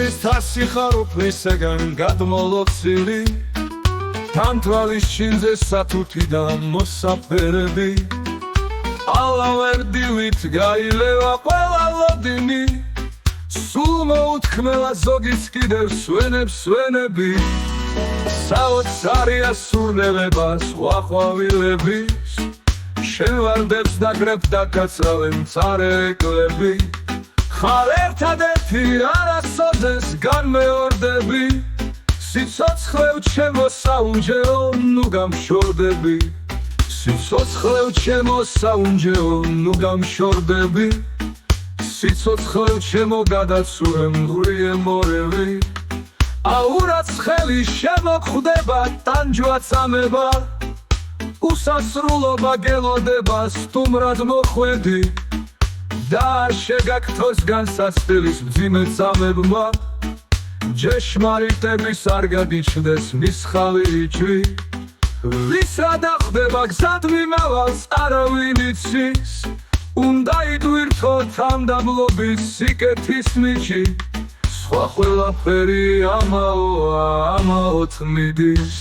ღვინის თასი ხარუფლისაგან გადმოლოცილი თან თვალის ჩინზე სათუთიდან მოსაფერები ალავერდილით გაილევა ყველა ლოდინი სულ მოუთქმელა ზოგიც კიდევ სვენებს სვენები საოცარია სურნელებას ვაყვავილების შენ ვარდებს დაგრებდა გაცრავენ წარეკლები ხარ ერთადერთი არასოდეს განმეორდები სიცოცხლევ ჩემო საუნჯეო ნუ გამშორდები სიცოცხლევ ჩემო საუნჯეო ნუ გამშორდები სიცოცხლევ ჩემო გადაცურე მღვრიე მორევი აურაც ხელი შემოხვდება ტანჯვა წამება უსასრულობა გელოდება სტუმრად მოხვედი და არ შეგაქთოს განსასწრების მძიმე წამებმა ჯეშმარიტების არ გადიჩნდეს მის ხალი იჭვი ვისრად ახდება გზად მიმავალს არავინ იცის უნდა იტვირთოთ ამ დაბლობის სიკეთის მიჩი სხვა ყველაფერი ამაოდ მიდის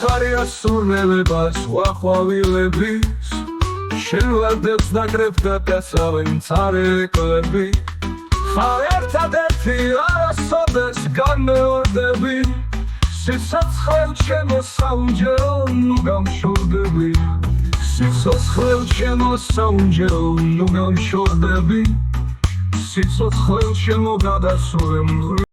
საოცარია სურნელებას ვაყვავილების შენ ვარდებს დაგრებდა გაცრავენ წარეკლები ხარ ერთადერთი არასოდეს განმეორდები სიცოცხლევ ჩემო საუნჯეო ნუ გამშორდები სიცოცხლევ ჩემო საუნჯეო ნუ გამშორდები სიცოცხლევ ჩემო გადასურე